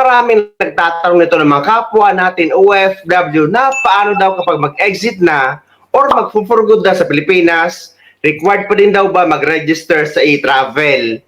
maraming nagtatanong nito ng mga kapwa natin OFW na paano daw kapag mag-exit na or mag-for good na sa Pilipinas, required pa din daw ba mag-register sa e-travel?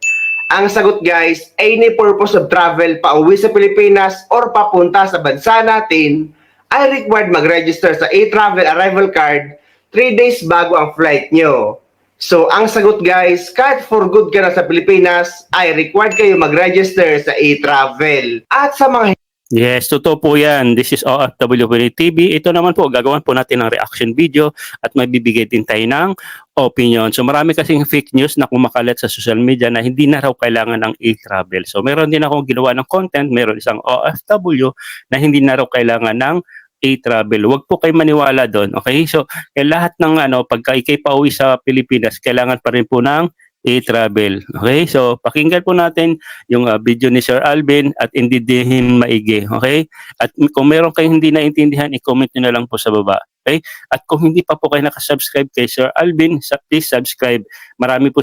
Ang sagot guys, any purpose of travel pa uwi sa Pilipinas or papunta sa bansa natin ay required mag-register sa e-travel arrival card 3 days bago ang flight nyo. So, ang sagot guys, kahit for good ka na sa Pilipinas, ay required kayo mag-register sa e-travel. At sa mga Yes, totoo po yan. This is OFW TV. Ito naman po, gagawin po natin ng reaction video at may bibigay din tayo ng opinion. So marami kasing fake news na kumakalat sa social media na hindi na raw kailangan ng e-travel. So meron din akong ginawa ng content, meron isang OFW na hindi na raw kailangan ng e-travel. Huwag po kayo maniwala doon. Okay? So lahat ng pagka ikay pauwi sa Pilipinas, kailangan pa rin po ng e-travel. Okay? So, pakinggan po natin yung video ni Sir Alvin at intindihin maigi. Okay? At kung meron kayong hindi naintindihan, i-comment nyo na lang po sa baba. Okay? At kung hindi pa po kayo nakasubscribe kay Sir Alvin, please subscribe. Marami po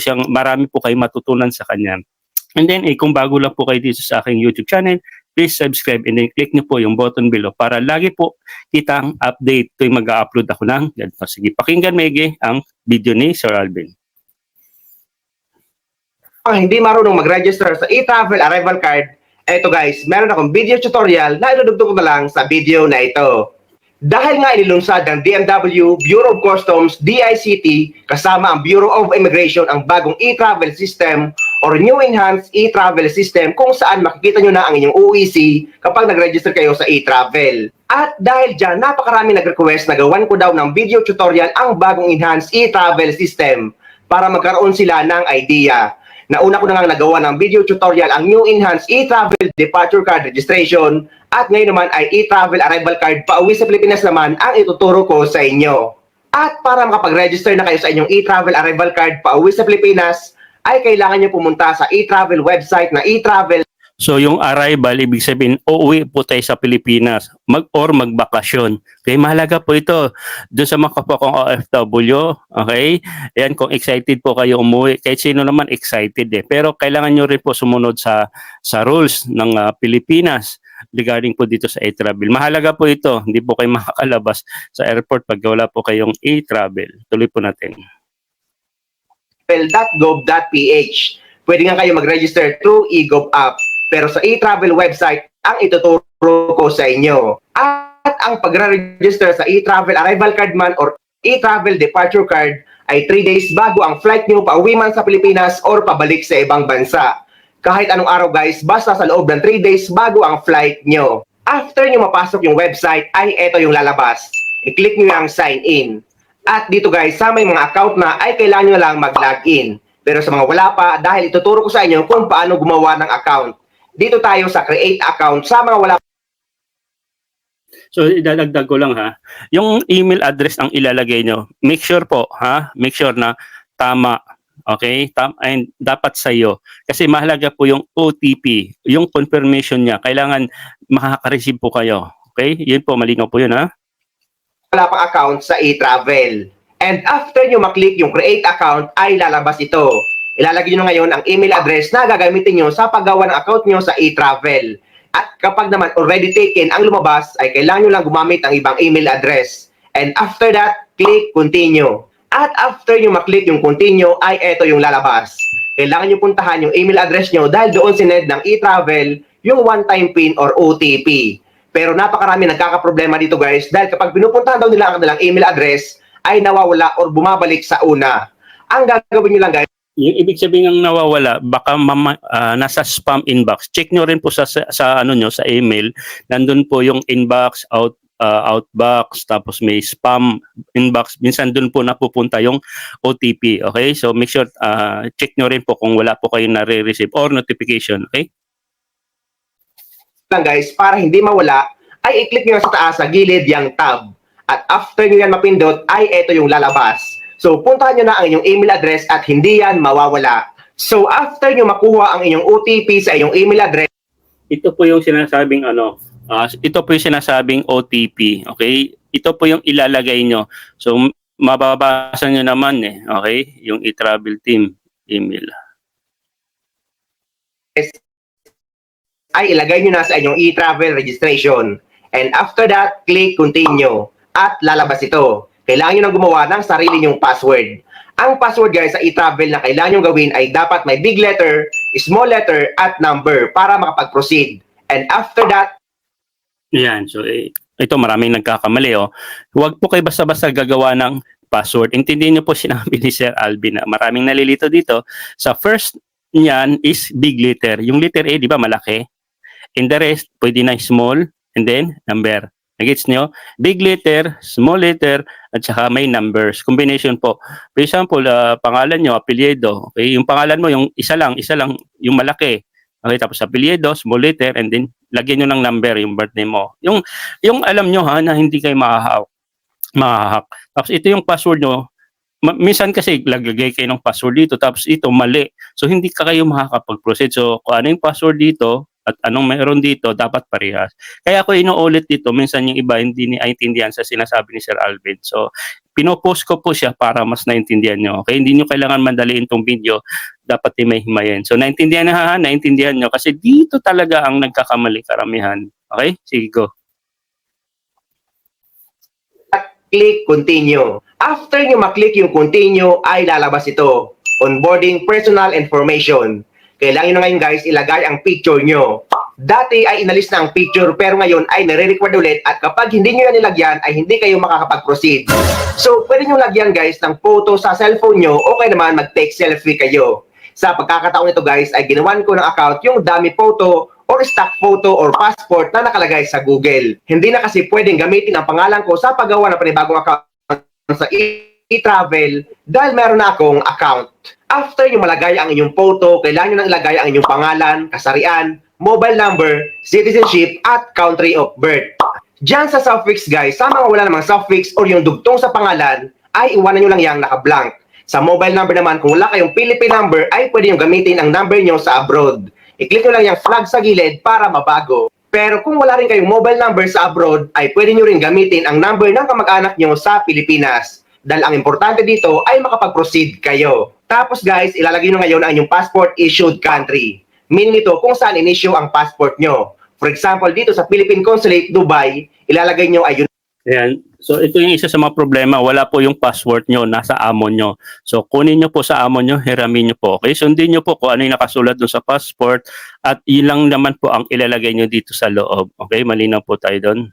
kayo matutunan sa kanya. And then, kung bago lang po kayo dito sa aking YouTube channel, please subscribe and then click nyo po yung button below para lagi po kitang update tuwing mag-upload ako ng ganito. Sige, pakinggan maigi ang video ni Sir Alvin. hindi marunong mag-register sa e-travel arrival card, eto guys, meron akong video tutorial na idudugtog ko na lang sa video na ito. Dahil nga inilunsad ng DMW, Bureau of Customs, DICT, kasama ang Bureau of Immigration ang bagong e-travel system or New Enhanced e-travel system kung saan makikita nyo na ang inyong OEC kapag nag-register kayo sa e-travel. At dahil dyan, napakarami nag-request na gawan ko daw ng video tutorial ang bagong Enhanced e-travel system para magkaroon sila ng idea. Nauna ko na nga nagawa ng video tutorial ang New Enhanced e-travel departure card registration at ngayon naman ay e-travel arrival card pauwi sa Pilipinas naman ang ituturo ko sa inyo. At para makapag-register na kayo sa inyong e-travel arrival card pauwi sa Pilipinas ay kailangan nyo pumunta sa e-travel website na e-travel. So yung arrival, ibig sabihin, uuwi po tayo sa Pilipinas or magbakasyon. Okay, mahalaga po ito doon sa mga kapwa kong OFW. Okay, ayan, kung excited po kayo umuwi, kahit sino naman excited pero kailangan nyo rin po sumunod sa rules ng Pilipinas regarding po dito sa e-travel. Mahalaga po ito, hindi po kayo makakalabas sa airport pag wala po kayong e-travel. Tuloy po natin. .gov.ph. Pwede nga kayo mag-register through eGov app. Pero sa e-travel website, ang ituturo ko sa inyo. At ang pag-register sa e-travel arrival card man or e-travel departure card ay 3 days bago ang flight nyo pauwi man sa Pilipinas or pabalik sa ibang bansa. Kahit anong araw guys, basta sa loob ng 3 days bago ang flight nyo. After nyo mapasok yung website, ay eto yung lalabas. I-click nyo yung sign in. At dito guys, sa may mga account na ay kailangan nyo lang mag-login. Pero sa mga wala pa, dahil ituturo ko sa inyo kung paano gumawa ng account. Dito tayo sa create account sa mga wala. So idadagdag ko lang yung email address ang ilalagay nyo. Make sure po make sure na tama. Okay? And dapat sa iyo. Kasi mahalaga po yung OTP, yung confirmation niya. Kailangan makaka-receive po kayo. Okay? Yun po, malinaw po yun Wala pang account sa e-travel. And after nyo maklik yung create account ay lalabas ito. Ilalagay nyo ngayon ang email address na gagamitin nyo sa paggawa ng account nyo sa e-travel. At kapag naman already taken ang lumabas, ay kailangan nyo lang gumamit ng ibang email address. And after that, click continue. At after nyo maklik yung continue, ay eto yung lalabas. Kailangan nyo puntahan yung email address nyo dahil doon sinend ng e-travel yung one-time PIN or OTP. Pero napakarami nagkakaproblema dito guys dahil kapag pinupuntahan daw nila ang kanilang email address, ay nawawala or bumabalik sa una. Ang gagawin nyo lang guys, yung ibig sabihin ng nawawala, baka nasa spam inbox. Check nyo rin po sa nyo, sa email. Nandun po yung inbox, outbox, tapos may spam inbox. Minsan dun po napupunta yung OTP. Okay? So make sure, check nyo rin po kung wala po kayong nare-receive or notification. Okay? Lang guys, para hindi mawala, ay i-click nyo sa taas sa gilid yung tab. At after nyo yan mapindot, ay ito yung lalabas. So, puntahan nyo na ang inyong email address at hindi yan mawawala. So, after nyo makuha ang inyong OTP sa inyong email address, ito po yung sinasabing ito po yung sinasabing OTP, okay? Ito po yung ilalagay nyo. So, mababasa nyo naman okay? Yung e-travel team email. ay ilagay nyo na sa inyong e-travel registration. And after that, click continue. At lalabas ito. Kailangan nyo nang gumawa ng sarili nyong password. Ang password guys sa e-travel na kailangan nyo gawin ay dapat may big letter, small letter, at number para makapag-proceed. And after that, Yan. So, ito maraming nagkakamali. Oh. Huwag po kayo basta-basta gagawa ng password. Intindihin niyo po sinabi ni Sir Alvin na maraming nalilito dito. Sa first niyan is big letter. Yung letter A, di ba, malaki? And the rest, pwede na small, and then number. Nagets nyo? Big letter, small letter, at saka may numbers. Combination po. For example, pangalan nyo, apelyido. Okay? Yung pangalan mo, yung isa lang, yung malaki. Okay, tapos apelyido, small letter, and then lagyan nyo ng number, yung birthday mo. Yung alam nyo ha, na hindi kayo mahahack. Tapos ito yung password nyo. Minsan kasi lagay kayo ng password dito, tapos ito mali. So hindi ka kayo makakapag-proceed. So kung ano yung password dito, at anong meron dito, dapat parehas. Kaya ako inuulit dito, minsan yung iba hindi naintindihan sa sinasabi ni Sir Alvin. So, pinopost ko po siya para mas naintindihan nyo. Okay, hindi nyo kailangan madaliin tong video, dapat himay-himayin. So, naintindihan nyo kasi dito talaga ang nagkakamali karamihan. Okay, sige go. click continue. After nyo maklik yung continue, ay lalabas ito. Onboarding personal information. Kailangan nyo na ngayon guys ilagay ang picture nyo. Dati ay inalis na ang picture pero ngayon ay nare-record ulit at kapag hindi nyo yan nilagyan ay hindi kayo makakapag-proceed. So pwede nyo lagyan guys ng photo sa cellphone nyo o kaya naman mag-take selfie kayo. Sa pagkakataon nito guys ay ginawan ko ng account yung dummy photo or stock photo or passport na nakalagay sa Google. Hindi na kasi pwedeng gamitin ang pangalan ko sa paggawa ng panibagong account sa e-travel dahil meron na akong account. After nyo malagay ang inyong photo, kailangan nyo nang ilagay ang inyong pangalan, kasarian, mobile number, citizenship, at country of birth. Diyan sa suffix guys, sa mga wala namang suffix or yung dugtong sa pangalan, ay iwanan nyo lang yung naka-blank. Sa mobile number naman, kung wala kayong Philippine number, ay pwede nyo gamitin ang number nyo sa abroad. I-click nyo lang yung flag sa gilid para mabago. Pero kung wala rin kayong mobile number sa abroad, ay pwede nyo rin gamitin ang number ng kamag-anak nyo sa Pilipinas. Dahil ang importante dito ay makapag-proceed kayo. Tapos guys, ilalagay nyo ngayon ang inyong passport issued country. Meaning nito kung saan in-issue ang passport nyo. For example, dito sa Philippine Consulate, Dubai, ilalagay nyo ay Ayan. So ito yung isa sa mga problema, wala po yung password nyo, nasa amo nyo. So kunin nyo po sa amo nyo, hiramin nyo po. Okay, sundin nyo po kung ano yung nakasulat dun sa passport at ilang naman po ang ilalagay nyo dito sa loob. Okay, malinaw po tayo doon.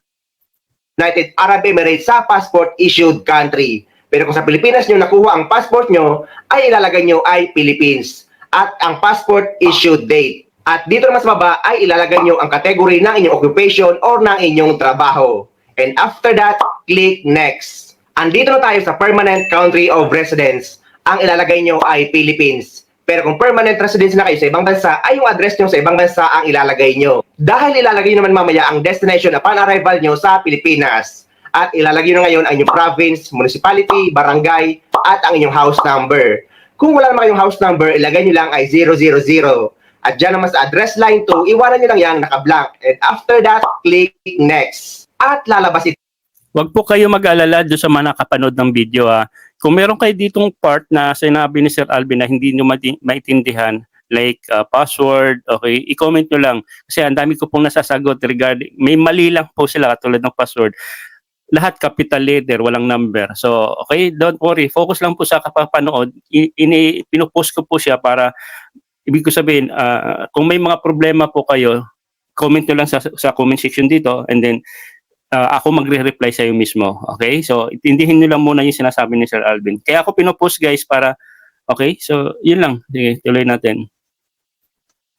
United Arab Emirates sa passport issued country. Pero kung sa Pilipinas nyo nakuha ang passport nyo, ay ilalagay nyo ay Philippines. At ang passport issued date. At dito naman sa baba ay ilalagay nyo ang category ng inyong occupation or ng inyong trabaho. And after that, click next. Andito na tayo sa permanent country of residence. Ang ilalagay nyo ay Philippines. Pero kung permanent residence na kayo sa ibang bansa, ay yung address nyo sa ibang bansa ang ilalagay nyo. Dahil ilalagay nyo naman mamaya ang destination upon arrival nyo sa Pilipinas. At ilalagay nyo ngayon ang inyong province, municipality, barangay, at ang inyong house number. Kung wala naman kayong house number, ilagay nyo lang ay 000. At dyan naman sa address line 2, iwanan nyo lang yung naka-blank. And after that, click next. At lalabas ito. Huwag po kayo mag-alala doon sa mga nakapanood ng video ha. Kung meron kayo ditong part na sinabi ni Sir Alvin na hindi nyo maintindihan, like password, okay, i-comment nyo lang. Kasi ang dami ko pong nasasagot regarding, may mali lang po sila katulad ng password. Lahat capital letter, walang number. So, okay, don't worry. Focus lang po sa kapapanood. Pinupost ko po siya para, ibig ko sabihin, kung may mga problema po kayo, comment nyo lang sa comment section dito and then ako magre-reply sa iyo mismo. Okay? So, intindihin nyo lang muna yung sinasabi ni Sir Alvin. Kaya ako pinopost guys para, okay? So, yun lang. Sige, tuloy natin.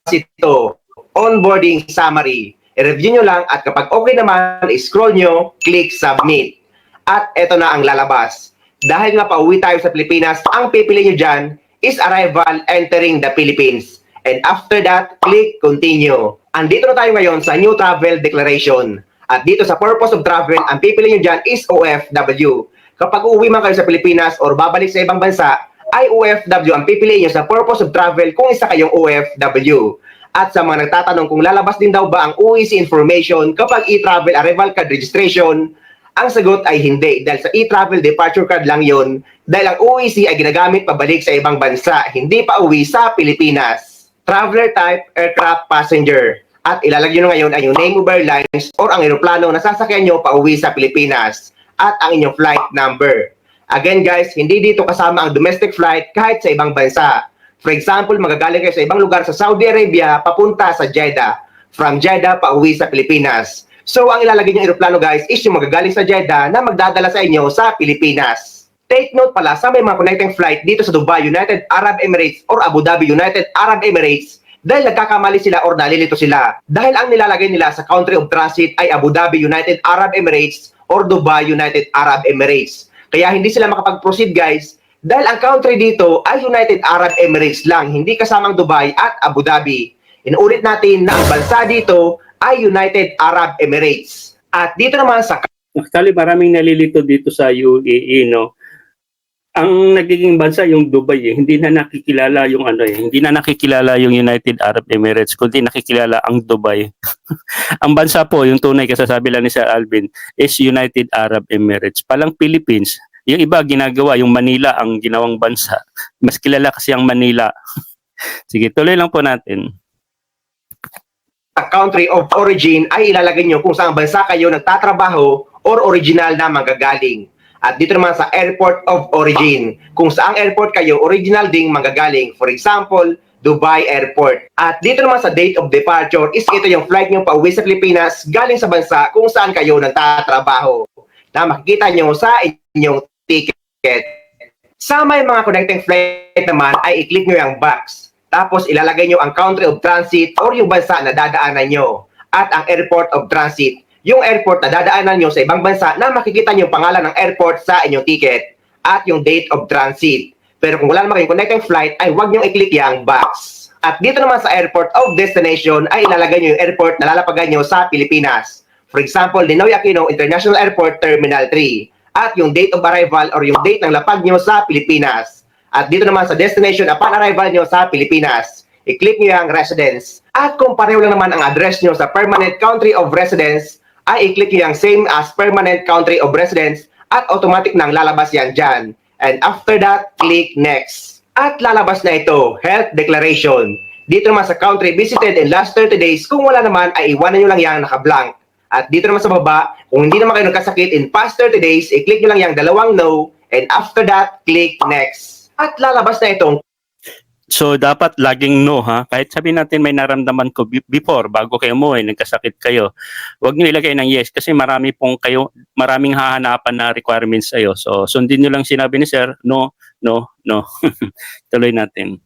Ito, onboarding summary. I-review nyo lang at kapag okay naman, scroll nyo, click submit. At eto na ang lalabas. Dahil nga pauwi tayo sa Pilipinas, ang pipili nyo dyan is arrival entering the Philippines. And after that, click continue. Andito na tayo ngayon sa new travel declaration. At dito sa purpose of travel, ang pipili nyo dyan is OFW. Kapag uuwi man kayo sa Pilipinas or babalik sa ibang bansa, ay OFW ang pipili nyo sa purpose of travel kung isa kayong OFW. At sa mga nagtatanong kung lalabas din daw ba ang OEC information kapag e-travel arrival card registration, ang sagot ay hindi. Dahil sa e-travel departure card lang yon. Dahil ang OEC ay ginagamit pabalik sa ibang bansa, hindi pa uwi sa Pilipinas. Traveler type, aircraft passenger. At ilalagay nyo ngayon ay yung name of airlines or ang eroplano na sasakyan nyo pauwi sa Pilipinas at ang inyong flight number. Again guys, hindi dito kasama ang domestic flight kahit sa ibang bansa. For example, magagaling kayo sa ibang lugar sa Saudi Arabia papunta sa Jeddah. From Jeddah pauwi sa Pilipinas. So ang ilalagay nyo eroplano guys is yung magagaling sa Jeddah na magdadala sa inyo sa Pilipinas. Take note pala sa may mga connecting flight dito sa Dubai, United Arab Emirates or Abu Dhabi, United Arab Emirates dahil nagkakamali sila or nalilito sila. Dahil ang nilalagay nila sa country of transit ay Abu Dhabi, United Arab Emirates or Dubai, United Arab Emirates. Kaya hindi sila makapag-proceed guys dahil ang country dito ay United Arab Emirates lang, hindi kasamang Dubai at Abu Dhabi. Inuulit natin na ang bansa dito ay United Arab Emirates. At dito naman sa... Actually, maraming nalilito dito sa UAE, no? Ang nagiging bansa yung Dubai, hindi na nakikilala yung hindi na nakikilala yung United Arab Emirates, kundi nakikilala ang Dubai. Ang bansa po, yung tunay kasasabi lang ni Sir Alvin, is United Arab Emirates. Palang Philippines, yung iba ginagawa, yung Manila ang ginawang bansa. Mas kilala kasi ang Manila. Sige, tuloy lang po natin. Sa country of origin ay ilalagay nyo kung saan bansa kayo nagtatrabaho or original na manggagaling. At dito naman sa airport of origin, kung saang airport kayo original ding manggagaling. For example, Dubai Airport. At dito naman sa date of departure is ito yung flight nyo pauwi sa Pilipinas galing sa bansa kung saan kayo nagtatrabaho. Na makikita nyo sa inyong ticket. Sa may mga connecting flight naman ay i-click nyo yung box. Tapos ilalagay nyo ang country of transit or yung bansa na dadaanan nyo. At ang airport of transit, yung airport na dadaanan nyo sa ibang bansa na makikita nyo yung pangalan ng airport sa inyong ticket at yung date of transit. Pero kung wala naman kayong connecting flight, ay huwag nyo i-click yung box. At dito naman sa airport of destination, ay ilalagay nyo yung airport na lalapagan nyo sa Pilipinas. For example, Ninoy Aquino International Airport Terminal 3. At yung date of arrival or yung date ng lapag nyo sa Pilipinas. At dito naman sa destination upon arrival nyo sa Pilipinas, i-click nyo yung residence. At kung pareho lang naman ang address nyo sa permanent country of residence, ay i-click nyo yung same as permanent country of residence at automatic nang lalabas yan dyan. And after that, click next. At lalabas na ito, health declaration. Dito naman sa country visited in last 30 days, kung wala naman ay iwanan nyo lang yung naka-blank. At dito naman sa baba, kung hindi naman kayo nagkasakit in past 30 days, i-click nyo lang yung dalawang no. And after that, click next. At lalabas na itong So, dapat laging no, ha? Kahit sabihin natin may naramdaman ko before, bago kayo umuwi, nagkasakit kayo, huwag nyo ilagay ng yes kasi maraming hahanapan na requirements sa'yo. So, sundin nyo lang sinabi ni Sir, no, no, no. Tuloy natin.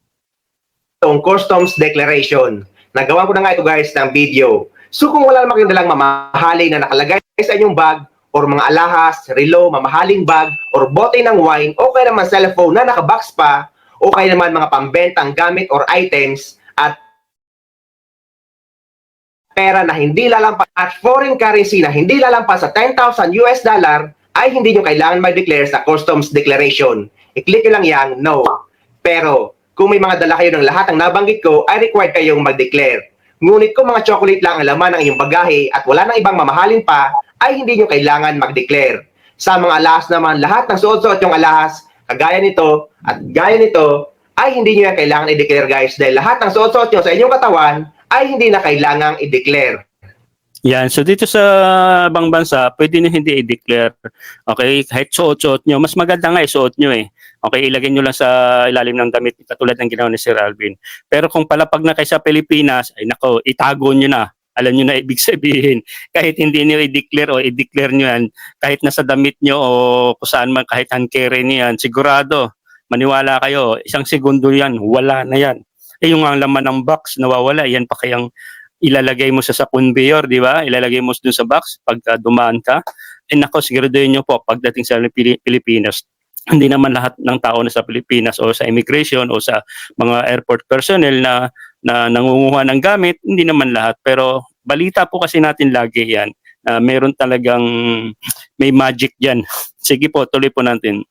Customs Declaration. Nagawa ko na nga ito guys ng video. So, kung wala naman kayong dalang mamahalin na nakalagay sa inyong bag, or mga alahas, relo, mamahaling bag, or bote ng wine, o kaya naman cellphone na nakabox pa, o kaya naman mga pambentang gamit or items at pera na hindi lalampas at foreign currency na hindi lalampas sa 10,000 US dollar ay hindi nyo kailangan mag-declare sa Customs Declaration. I-click nyo lang yang no. Pero kung may mga dala kayo ng lahat ng nabanggit ko ay required kayong mag-declare. Ngunit kung mga chocolate lang ang laman ng inyong bagahe at wala nang ibang mamahalin pa ay hindi nyo kailangan mag-declare. Sa mga alahas naman, lahat ng suot-suot yung alahas kagaya nito at gaya nito, ay hindi nyo yan kailangan i-declare guys dahil lahat ng suot-suot nyo sa inyong katawan ay hindi na kailangang i-declare. Yan, so dito sa ibang bansa, pwede nyo hindi i-declare. Okay, kahit suot-suot nyo, mas maganda nga isuot nyo eh. Okay, ilagay nyo lang sa ilalim ng damit katulad ng ginawa ni Sir Alvin. Pero kung palapag na kayo sa Pilipinas, ay nako, itago nyo na. Alam nyo na ibig sabihin. Kahit hindi nyo i-declare o i-declare nyo yan, kahit nasa damit nyo o kung saan man, kahit hand-carry nyo yan, sigurado, maniwala kayo, isang segundo yan, wala na yan. Eh yung ang laman ng box, nawawala, yan pa kayang ilalagay mo sa conveyor, di ba? Ilalagay mo dun sa box pagka dumaan ka. Eh nako, siguraduhin nyo po, pagdating sa Pilipinas, hindi naman lahat ng tao na sa Pilipinas o sa immigration o sa mga airport personnel na nangunguha ng gamit, hindi naman lahat. Pero balita po kasi natin lagi yan. Meron talagang may magic dyan. Sige po, tuloy po natin.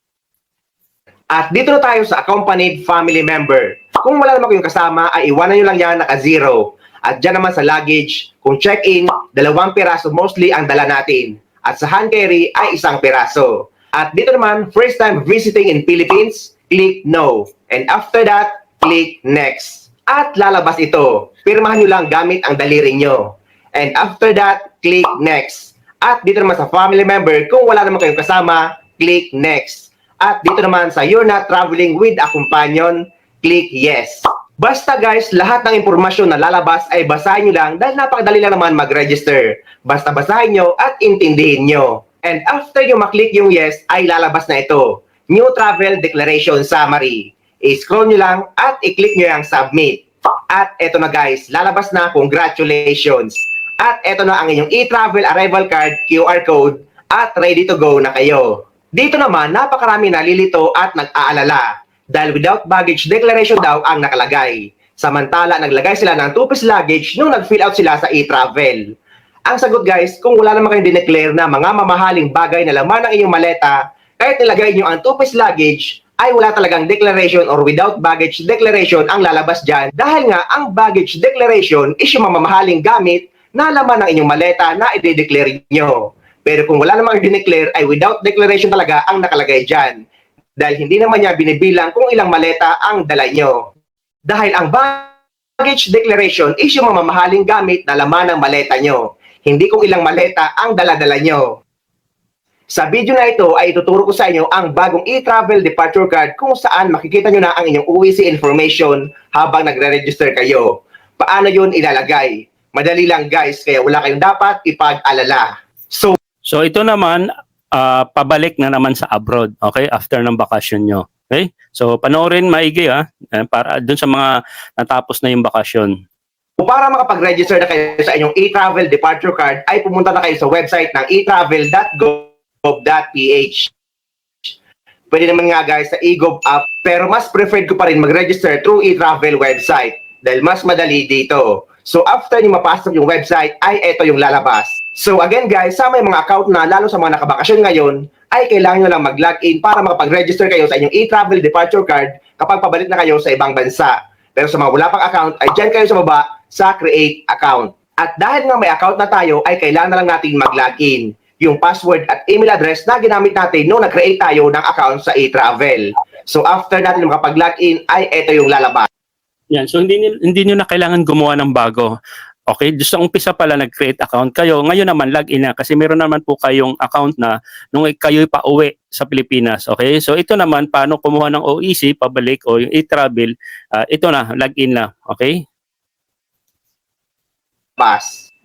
At dito na tayo sa accompanied family member. Kung wala naman kayong kasama, ay iwanan nyo lang yan naka-zero. At dyan naman sa luggage, kung check-in, 2 piraso mostly ang dala natin. At sa hand carry ay 1 piraso. At dito naman, first time visiting in Philippines, click no. And after that, click next. at lalabas ito. Pirmahan nyo lang gamit ang daliri nyo. And after that, click next. At dito naman sa family member, kung wala naman kayong kasama, click next. At dito naman sa you're not traveling with a companion, click yes. Basta guys, lahat ng impormasyon na lalabas ay basahin nyo lang dahil napakadali lang naman mag-register. Basta basahin nyo at intindihin nyo. And after nyo maklik yung yes, ay lalabas na ito. New Travel Declaration Summary. I-scroll nyo lang at i-click nyo yung submit. At eto na guys, lalabas na, congratulations. At eto na ang inyong e-travel arrival card, QR code, at ready to go na kayo. Dito naman, napakarami nalilito at nag-aalala. Dahil without baggage declaration daw ang nakalagay. Samantala, naglagay sila ng 2-piece luggage nung nag-fill out sila sa e-travel. Ang sagot guys, kung wala naman kayong dineclare na mga mamahaling bagay na laman ng inyong maleta, kahit nilagay nyo ang 2-piece luggage, ay wala talagang declaration or without baggage declaration ang lalabas dyan. Dahil nga, ang baggage declaration is yung mamamahaling gamit na laman ng inyong maleta na i-declare nyo. Pero kung wala namang dineclare, ay without declaration talaga ang nakalagay dyan. Dahil hindi naman niya binibilang kung ilang maleta ang dala nyo. Dahil ang baggage declaration is yung mamamahaling gamit na laman ng maleta nyo. Hindi kung ilang maleta ang dala-dala nyo. Sa video na ito ay ituturo ko sa inyo ang bagong e-travel departure card kung saan makikita nyo na ang inyong UEC information habang nagre-register kayo. Paano yun ilalagay? Madali lang guys, kaya wala kayong dapat ipag-alala. So ito naman, pabalik na naman sa abroad, okay? After ng bakasyon nyo. Okay? So panoorin maigi para dun sa mga natapos na yung bakasyon. Para makapag-register na kayo sa inyong e-travel departure card, ay pumunta na kayo sa website ng etravel.gov.ph. Pwede naman nga guys sa eGov app, pero mas preferred ko pa rin mag-register through e-travel website dahil mas madali dito. So after nyo mapasok yung website, ay eto yung lalabas. So again guys, sa may mga account na lalo sa mga nakabakasyon ngayon, ay kailangan nyo lang mag-login para makapag-register kayo sa inyong e-travel departure card kapag pabalik na kayo sa ibang bansa. Pero sa mga wala pang account, ay dyan kayo sa baba sa create account. At dahil nga may account na tayo, ay kailangan na lang natin mag-login. Yung password at email address na ginamit natin nung nag-create tayo ng account sa e-travel. So after natin makapag-login, ay eto yung lalabas. Yan, so hindi nyo na kailangan gumawa ng bago. Okay, just sa umpisa pala nag-create account kayo. Ngayon naman login na kasi meron naman po kayong account na nung kayo pa uwi sa Pilipinas. Okay, so ito naman paano kumuha ng OEC pabalik o yung e-travel, ito na, login na. Okay?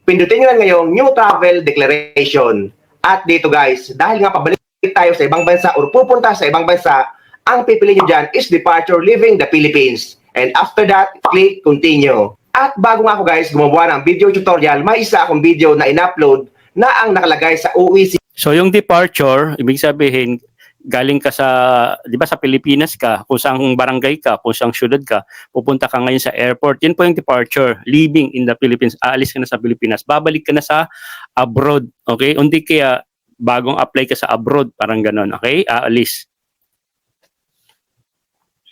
Pindutin nyo lang ngayong New Travel Declaration. At dito guys, dahil nga pabalik tayo sa ibang bansa or pupunta sa ibang bansa, ang pipili nyo dyan is departure leaving the Philippines. And after that, click continue. At bago nga ako guys gumawa ng video tutorial, may isa akong video na in-upload na ang nakalagay sa OEC. So yung departure, ibig sabihin, galing ka sa, di ba sa Pilipinas ka, kung saan barangay ka, kung saan syudad ka, pupunta ka ngayon sa airport, yun po yung departure, leaving in the Philippines, aalis ka na sa Pilipinas, babalik ka na sa abroad, okay? Hindi kaya bagong apply ka sa abroad, parang ganon, okay? Aalis.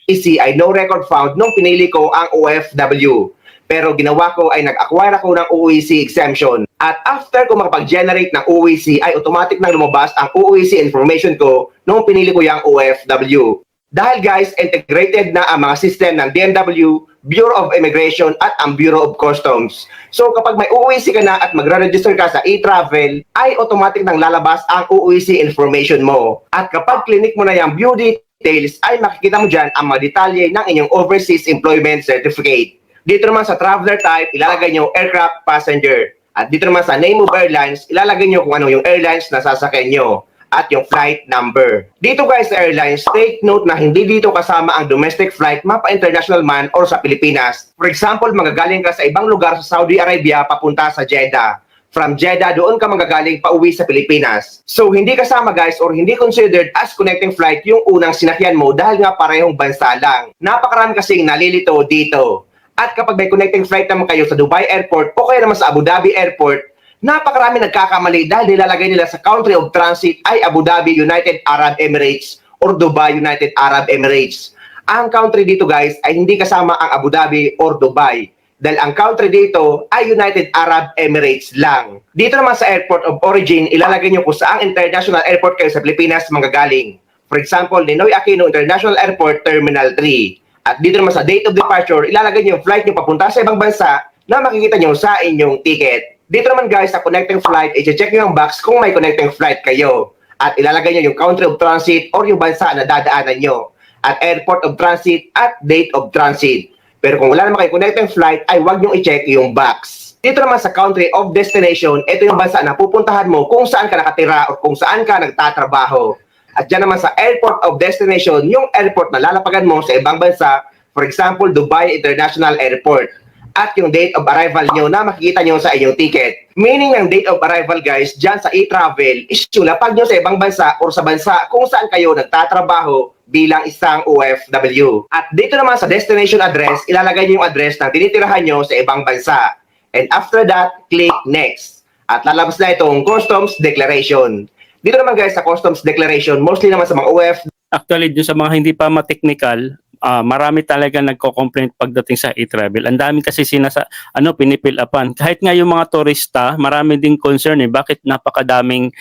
Ay no record found nung pinili ko ang OFW. Pero ginawa ko ay nag-acquire ako ng OEC exemption. At after ko makapag-generate ng OEC ay automatic nang lumabas ang OEC information ko nung pinili ko yung OFW. Dahil guys, integrated na ang mga system ng DMW, Bureau of Immigration at ang Bureau of Customs. So kapag may OEC ka na at magre-register ka sa e-travel, ay automatic nang lalabas ang OEC information mo. At kapag clinic mo na yung view details, ay makikita mo dyan ang mga detalye ng inyong Overseas Employment Certificate. Dito naman sa traveler type, ilalagay nyo aircraft passenger. At dito naman sa name of airlines, ilalagay nyo kung ano yung airlines na sasakyan nyo. At yung flight number. Dito guys sa airlines, take note na hindi dito kasama ang domestic flight mapa-international man or sa Pilipinas. For example, magagaling ka sa ibang lugar sa Saudi Arabia papunta sa Jeddah. From Jeddah, doon ka magagaling pauwi sa Pilipinas. So hindi kasama guys or hindi considered as connecting flight yung unang sinakyan mo dahil nga parehong bansa lang. Napakarami kasing nalilito dito. At kapag may connecting flight naman kayo sa Dubai Airport o kaya naman sa Abu Dhabi Airport, napakarami nagkakamali dahil nilalagay nila sa country of transit ay Abu Dhabi United Arab Emirates or Dubai United Arab Emirates. Ang country dito guys ay hindi kasama ang Abu Dhabi or Dubai dahil ang country dito ay United Arab Emirates lang. Dito naman sa airport of origin, ilalagay nyo kung saang international airport kayo sa Pilipinas manggagaling. For example, Ninoy Aquino International Airport Terminal 3. At dito naman sa date of departure, ilalagay niyo yung flight niyo papunta sa ibang bansa na makikita niyo sa inyong ticket. Dito naman guys, sa connecting flight, i-check niyo yung box kung may connecting flight kayo. At ilalagay niyo yung country of transit or yung bansa na dadaanan niyo. At airport of transit at date of transit. Pero kung wala naman kayo connecting flight, ay huwag niyo i-check yung box. Dito naman sa country of destination, ito yung bansa na pupuntahan mo kung saan ka nakatira o kung saan ka nagtatrabaho. At dyan naman sa airport of destination, yung airport na lalapagan mo sa ibang bansa, for example, Dubai International Airport. At yung date of arrival nyo na makikita nyo sa inyong ticket. Meaning ng date of arrival guys, dyan sa e-travel, is yung lapag nyo sa ibang bansa o sa bansa kung saan kayo nagtatrabaho bilang isang OFW. At dito naman sa destination address, ilalagay nyo yung address ng tinitirahan nyo sa ibang bansa. And after that, click next. At lalabas na itong customs declaration. Dito naman guys sa customs declaration, mostly naman sa mga OFW. Actually, dun sa mga hindi pa ma-technical, marami talaga nagko-complaint pagdating sa e-travel. Ang dami kasi pinipill upan. Kahit nga yung mga turista, marami ding concern bakit napakadaming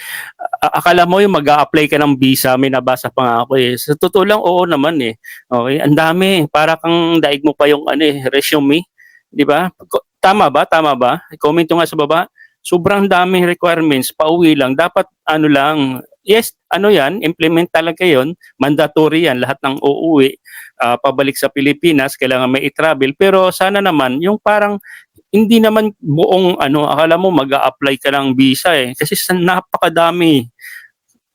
akala mo yung mag-a-apply ka ng visa, may nabasa pa nga ako Sa totoo lang, oo naman Okay, ang dami. Para kang daig mo pa yung resume, 'di ba? Tama ba? Tama ba? Comment nyo nga sa baba. Sobrang daming requirements, pauwi lang. Dapat lang, yes, yan, implement talaga yon, mandatory yan, lahat ng uuwi, pabalik sa Pilipinas, kailangan may i-travel. Pero sana naman, yung parang, hindi naman buong, akala mo mag-a-apply ka ng visa kasi napakadami.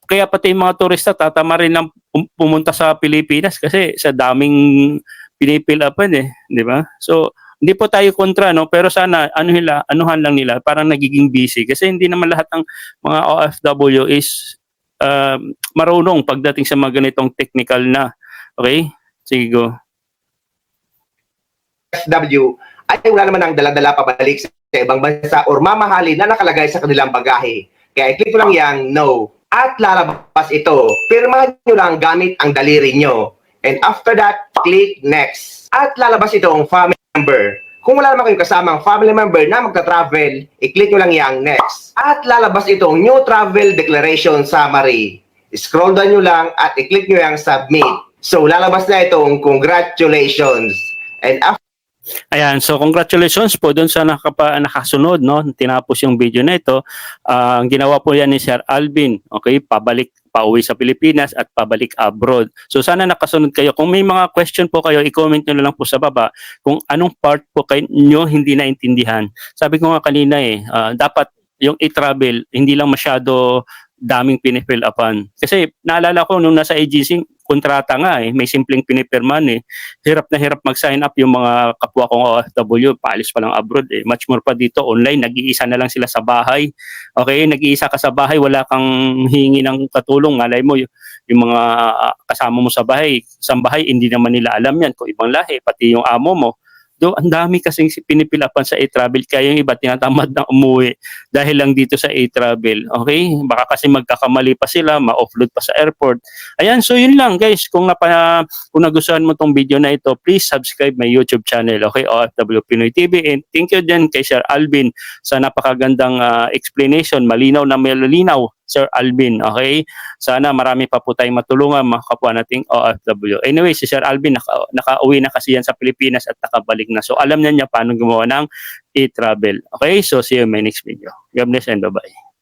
Kaya pati yung mga turista, tatama rin ng pumunta sa Pilipinas kasi sa daming pinipil upan di ba? So, hindi po tayo kontra pero sana anuhan lang nila, parang nagiging busy kasi hindi naman lahat ng mga OFW is marunong pagdating sa mga ganitong technical na. Okay? Sige go. OFW ay wala naman ang dala-dala pabalik sa ibang bansa or mamahalin na nakalagay sa kanilang bagahe. Kaya i-click mo lang yang no. At lalabas ito. Pirmahan nyo lang gamit ang daliri nyo. And after that, click next. At lalabas itong family member. Kung wala naman kayong kasamang family member na magta-travel, i-click nyo lang yang next. At lalabas itong new travel declaration summary. Scroll down nyo lang at i-click nyo yung submit. So lalabas na itong congratulations. And after Ayan, so congratulations po doon sa nakasunod, tinapos yung video na ito. Ang ginawa po yan ni Sir Alvin, okay, pauwi sa Pilipinas at pabalik abroad. So sana nakasunod kayo. Kung may mga question po kayo, i-comment nyo na lang po sa baba kung anong part po nyo hindi naintindihan. Sabi ko nga kanina dapat yung e-travel, hindi lang masyado daming pinifill upan. Kasi naalala ko nung nasa agency, kontrata nga may simpleng pinipirman Hirap na hirap mag-sign up yung mga kapwa kong OFW, paalis pa lang abroad Much more pa dito online, nag-iisa na lang sila sa bahay. Okay, nag-iisa ka sa bahay, wala kang hingi ng katulong. Malay mo yung mga kasama mo sa bahay, hindi naman nila alam yan kung ibang lahi, pati yung amo mo. Do, ang dami kasing pinipilapan sa e-travel kaya yung iba tinatamad na umuwi dahil lang dito sa e-travel. Okay? Baka kasi magkakamali pa sila, ma-offload pa sa airport. Ayan, so yun lang guys. Kung nagustuhan mo tong video na ito, please subscribe my YouTube channel. Okay? OFW Pinoy TV. And thank you din kay Sir Alvin sa napakagandang explanation. Malinaw na malinaw, Sir Alvin. Okay? Sana marami pa po tayong matulungan mga kapwa nating OFW. Anyway, si Sir Alvin nakauwi na kasi yan sa Pilipinas at nakabalik na. So alam niya paano gumawa ng e-travel. Okay? So see you in my next video. God bless and bye-bye.